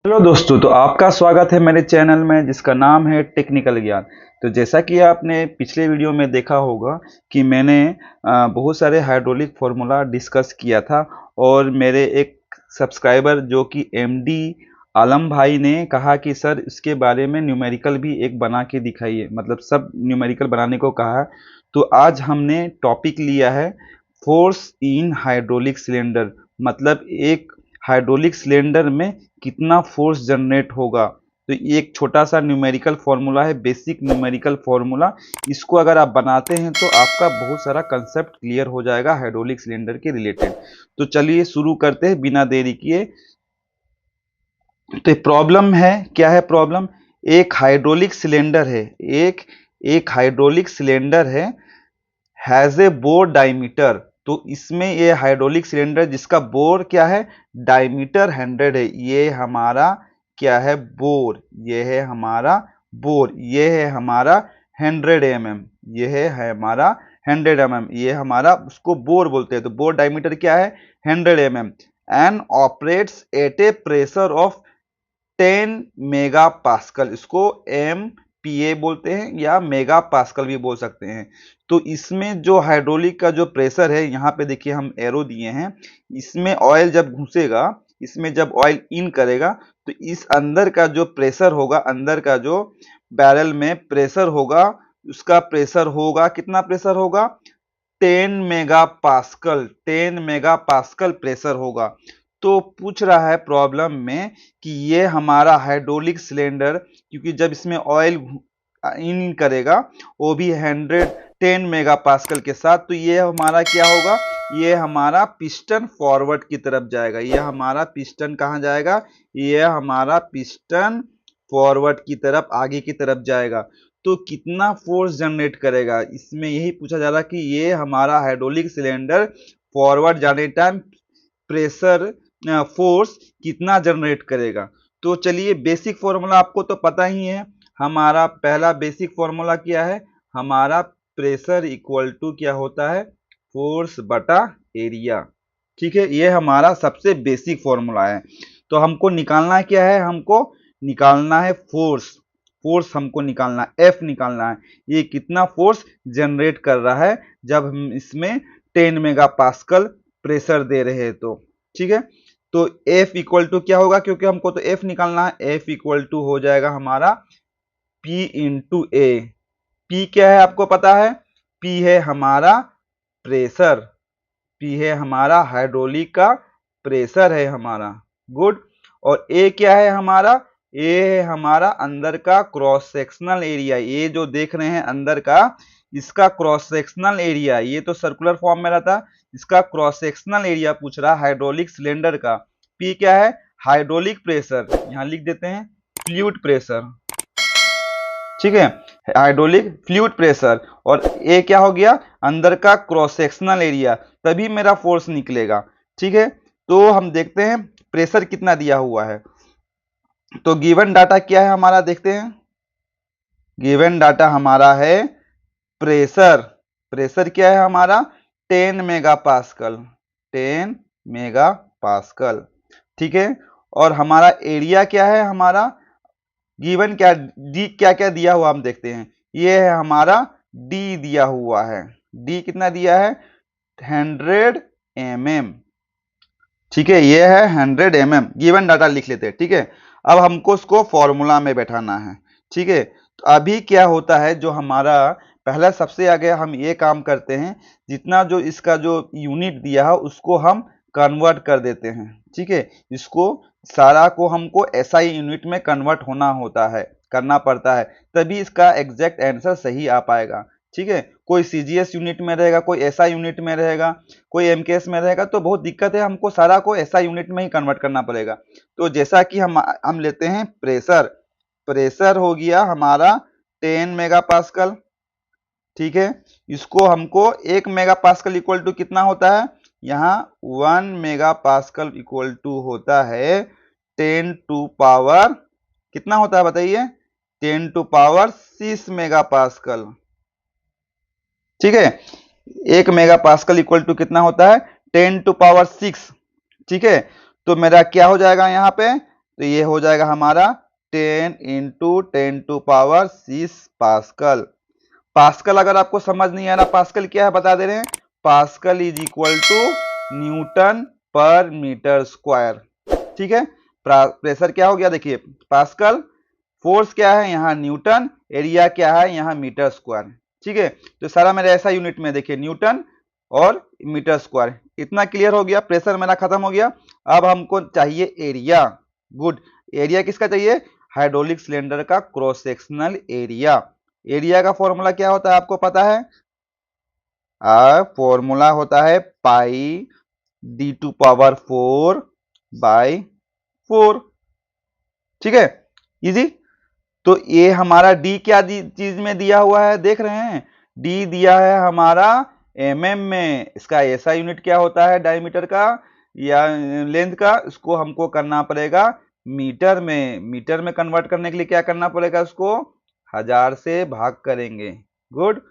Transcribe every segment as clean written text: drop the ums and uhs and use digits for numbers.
Hello दोस्तों, तो आपका स्वागत है मेरे चैनल में जिसका नाम है टेक्निकल ज्ञान। तो जैसा कि आपने पिछले वीडियो में देखा होगा कि मैंने बहुत सारे हाइड्रोलिक फार्मूला डिस्कस किया था और मेरे एक सब्सक्राइबर जो कि एमडी आलम भाई ने कहा कि सर इसके बारे में न्यूमेरिकल भी एक बना के दिखाइए, मतलब सब न्यूमेरिकल बनाने को कहा है। तो आज हमने टॉपिक लिया है फोर्स इन हाइड्रोलिक सिलेंडर, मतलब एक हाइड्रोलिक सिलेंडर में कितना फोर्स जनरेट होगा। तो ये एक छोटा सा न्यूमेरिकल फॉर्मूला है, बेसिक न्यूमेरिकल फॉर्मूला। इसको अगर आप बनाते हैं तो आपका बहुत सारा कंसेप्ट क्लियर हो जाएगा हाइड्रोलिक सिलेंडर के रिलेटेड। तो चलिए शुरू करते हैं बिना देरी किए। तो प्रॉब्लम है, क्या है प्रॉब्लम? एक हाइड्रोलिक सिलेंडर है, एक एक हाइड्रोलिक सिलेंडर है, हैज ए बोर डायमीटर। तो इसमें ये हाइड्रोलिक सिलेंडर जिसका बोर क्या है, डायमीटर 100 है। ये हमारा क्या है, बोर। ये है हमारा बोर, ये है हमारा 100 mm, ये है हमारा 100 mm, ये हमारा उसको बोर बोलते हैं। तो बोर डायमीटर क्या है, 100 mm, and operates at A pressure of 10 mega pascal. इसको एम पी ए बोलते हैं या मेगा पास्कल भी बोल सकते हैं। तो इसमें जो हाइड्रोलिक का जो प्रेशर है, यहाँ पे देखिए हम एरो दिए हैं। इसमें ऑयल जब घुसेगा, इसमें जब ऑयल इन करेगा तो इस अंदर का जो प्रेशर होगा, अंदर का जो बैरल में प्रेशर होगा, उसका प्रेशर होगा, कितना प्रेशर होगा, 10 mega pascal. 10 mega pascal pressure होगा। तो पूछ रहा है प्रॉब्लम में कि ये हमारा हाइड्रोलिक सिलेंडर, क्योंकि जब इसमें ऑयल इन करेगा वो भी 110 मेगा पास्कल के साथ, तो ये हमारा क्या होगा, ये हमारा पिस्टन फॉरवर्ड की तरफ जाएगा। ये हमारा पिस्टन कहाँ जाएगा, ये हमारा पिस्टन फॉरवर्ड की तरफ, आगे की तरफ जाएगा। तो कितना फोर्स जनरेट करेगा, इसमें यही पूछा जा रहा है कि ये हमारा हाइड्रोलिक सिलेंडर फॉरवर्ड जाने टाइम प्रेशर फोर्स कितना जनरेट करेगा। तो चलिए, बेसिक फॉर्मूला आपको तो पता ही है। हमारा पहला बेसिक फॉर्मूला क्या है, हमारा प्रेशर इक्वल टू क्या होता है, फोर्स बटा एरिया। ठीक है, ये हमारा सबसे बेसिक फॉर्मूला है। तो हमको निकालना क्या है, हमको निकालना है फोर्स। फोर्स हमको निकालना है, एफ निकालना है। ये कितना फोर्स जनरेट कर रहा है जब हम इसमें 10 मेगा पास्कल प्रेशर दे रहे हैं। तो ठीक है, तो एफ इक्वल टू क्या होगा, क्योंकि हमको तो एफ निकालना है, एफ इक्वल टू हो जाएगा हमारा पी इंटू ए। पी क्या है आपको पता है, पी है हमारा प्रेशर, पी है हमारा हाइड्रोलिक का प्रेशर है हमारा। गुड। और ए क्या है हमारा, ए है हमारा अंदर का क्रॉस सेक्शनल एरिया। ये जो देख रहे हैं अंदर का, इसका क्रॉस सेक्शनल एरिया, ये तो सर्कुलर फॉर्म में रहता, इसका क्रॉस सेक्शनल एरिया पूछ रहा हाइड्रोलिक सिलेंडर का। पी क्या है, हाइड्रोलिक प्रेशर, यहां लिख देते हैं फ्लूइड प्रेशर। ठीक है, हाइड्रोलिक फ्लूइड प्रेशर। और ए क्या हो गया, अंदर का क्रॉस सेक्शनल एरिया, तभी मेरा फोर्स निकलेगा। ठीक है, तो हम देखते हैं प्रेशर कितना दिया हुआ है। तो गिवन डाटा क्या है हमारा, देखते हैं। गिवन डाटा हमारा है प्रेशर। प्रेशर क्या है हमारा, 10 मेगा पास्कल, 10 मेगा पास्कल। ठीक है, और हमारा एरिया क्या है हमारा, गिवन क्या, डी क्या क्या दिया हुआ हम देखते हैं। ये है हमारा डी दिया हुआ है, डी कितना दिया है, 100 mm। ठीक है, ये है 100 mm, गिवन डाटा लिख लेते हैं। ठीक है, अब हमको उसको फॉर्मूला में बैठाना है। ठीक है, तो अभी क्या होता है, जो हमारा पहला सबसे आगे हम ये काम करते हैं, जितना जो इसका जो यूनिट दिया है उसको हम कन्वर्ट कर देते हैं। ठीक है, इसको सारा को हमको एसआई यूनिट में कन्वर्ट होना होता है, करना पड़ता है, तभी इसका एग्जैक्ट आंसर सही आ पाएगा। ठीक है, कोई सीजीएस यूनिट में रहेगा, कोई एसआई यूनिट में रहेगा, कोई एमकेएस में रहेगा, तो बहुत दिक्कत है, हमको सारा को एसआई यूनिट में ही कन्वर्ट करना पड़ेगा। तो जैसा कि हम लेते हैं प्रेशर, प्रेशर हो गया हमारा 10 मेगा पास्कल। ठीक है, इसको हमको 1 मेगा पास्कल इक्वल टू कितना होता है, यहाँ 1 मेगा पास्कल इक्वल टू होता है 10 टू पावर, कितना होता है बताइए, 10 टू पावर 6 मेगा पास्कल। ठीक है, 1 मेगा पास्कल इक्वल टू कितना होता है, 10 टू पावर 6। ठीक है, तो मेरा क्या हो जाएगा यहाँ पे, तो ये हो जाएगा हमारा 10 इंटू 10⁻⁶ पास्कल। पास्कल अगर आपको समझ नहीं आ रहा पास्कल क्या है बता दे रहे हैं, pascal is equal to newton per metre square. ठीक है, प्रेशर क्या हो गया देखिए पास्कल, फोर्स क्या है यहाँ न्यूटन, एरिया क्या है यहाँ मीटर स्क्वायर। ठीक है, तो सारा मेरा ऐसा यूनिट में देखिए न्यूटन और मीटर स्क्वायर। इतना क्लियर हो गया, प्रेशर मेरा खत्म हो गया। अब हमको चाहिए एरिया। गुड, एरिया किसका चाहिए, हाइड्रोलिक सिलेंडर का क्रॉस सेक्शनल एरिया। एरिया का फॉर्मूला क्या होता है आपको पता है, फॉर्मूला होता है पाई d⁴/4। ठीक है, इजी। तो ये हमारा डी क्या चीज में दिया हुआ है देख रहे हैं, डी दिया है हमारा एमएम में। इसका ऐसा यूनिट क्या होता है डायमीटर का या लेंथ का, इसको हमको करना पड़ेगा मीटर में। मीटर में कन्वर्ट करने के लिए क्या करना पड़ेगा, उसको 1000 से भाग करेंगे। गुड,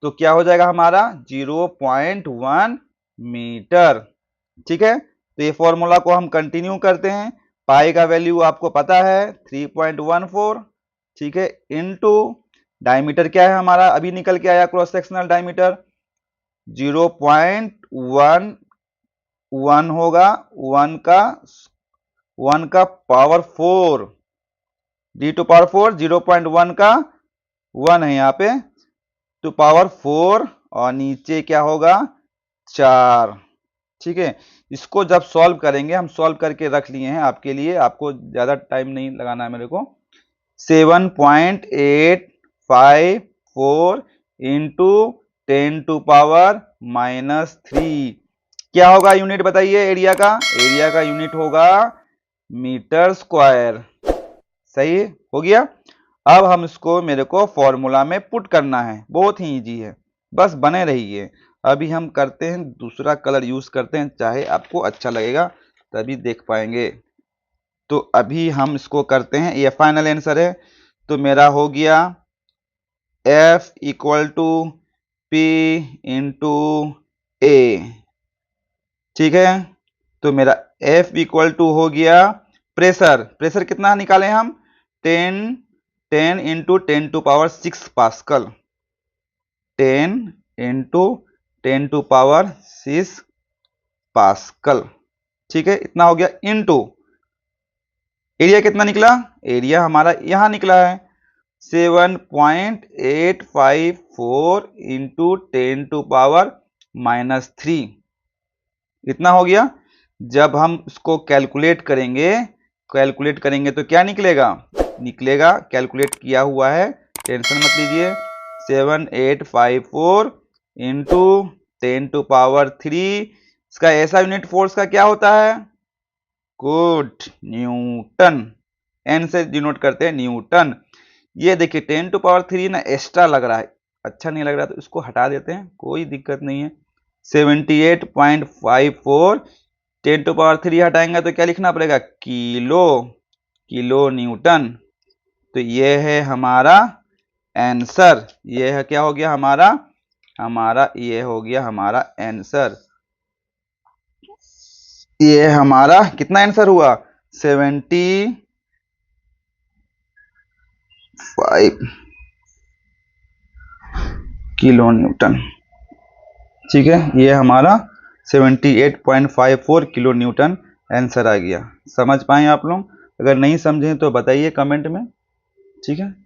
तो क्या हो जाएगा हमारा 0.1 मीटर। ठीक है, तो ये फॉर्मूला को हम कंटिन्यू करते हैं। पाई का वैल्यू आपको पता है 3.14। ठीक है, इनटू डायमीटर क्या है हमारा, अभी निकल के आया क्रॉस सेक्शनल डायमीटर 0.11 होगा, 1 का पावर 4, d⁴ 0.1 का 1 है यहाँ पे, तो पावर 4 और नीचे क्या होगा 4। ठीक है, इसको जब सॉल्व करेंगे, हम सॉल्व करके रख लिए हैं आपके लिए, आपको ज्यादा टाइम नहीं लगाना है मेरे को। 7.854 इंटू 10⁻⁻3 क्या होगा यूनिट बताइए एरिया का, एरिया का यूनिट होगा मीटर स्क्वायर। सही हो गया। अब हम इसको मेरे को फॉर्मूला में पुट करना है, बहुत ही इजी है, बस बने रहिए। अभी हम करते हैं दूसरा कलर यूज करते हैं, चाहे आपको अच्छा लगेगा तभी देख पाएंगे। तो अभी हम इसको करते हैं, ये फाइनल आंसर है। तो मेरा हो गया F equal to P into A. ठीक है, तो मेरा F इक्वल टू हो गया प्रेशर, प्रेशर कितना निकाले हम 10 इंटू 10⁻⁶ पास्कल, 10 इंटू 10⁻⁶ पास्कल। ठीक है, इतना हो गया इनटू एरिया कितना निकला, एरिया हमारा यहां निकला है 7.854 इंटू 10⁻⁻3 इतना हो गया। जब हम इसको कैलकुलेट करेंगे तो क्या निकलेगा, कैलकुलेट किया हुआ है, टेंशन मत लीजिए। 7.854 इंटू 10⁻3 इसका ऐसा यूनिट फोर्स का क्या होता है, गुड न्यूटन, एन से डिनोट करते हैं न्यूटन। ये देखिए 10⁻3 ना एक्स्ट्रा लग रहा है, अच्छा नहीं लग रहा, तो इसको हटा देते हैं, कोई दिक्कत नहीं है। 78.54 10⁻3 हटाएंगे तो क्या लिखना पड़ेगा, किलो न्यूटन। तो ये है हमारा आंसर, ये है क्या हो गया ये हो गया हमारा आंसर। ये हमारा कितना आंसर हुआ 75 किलो न्यूटन। ठीक है, ये हमारा 78.54 किलो न्यूटन आंसर आ गया। समझ पाए आप लोग, अगर नहीं समझे तो बताइए कमेंट में। ठीक है।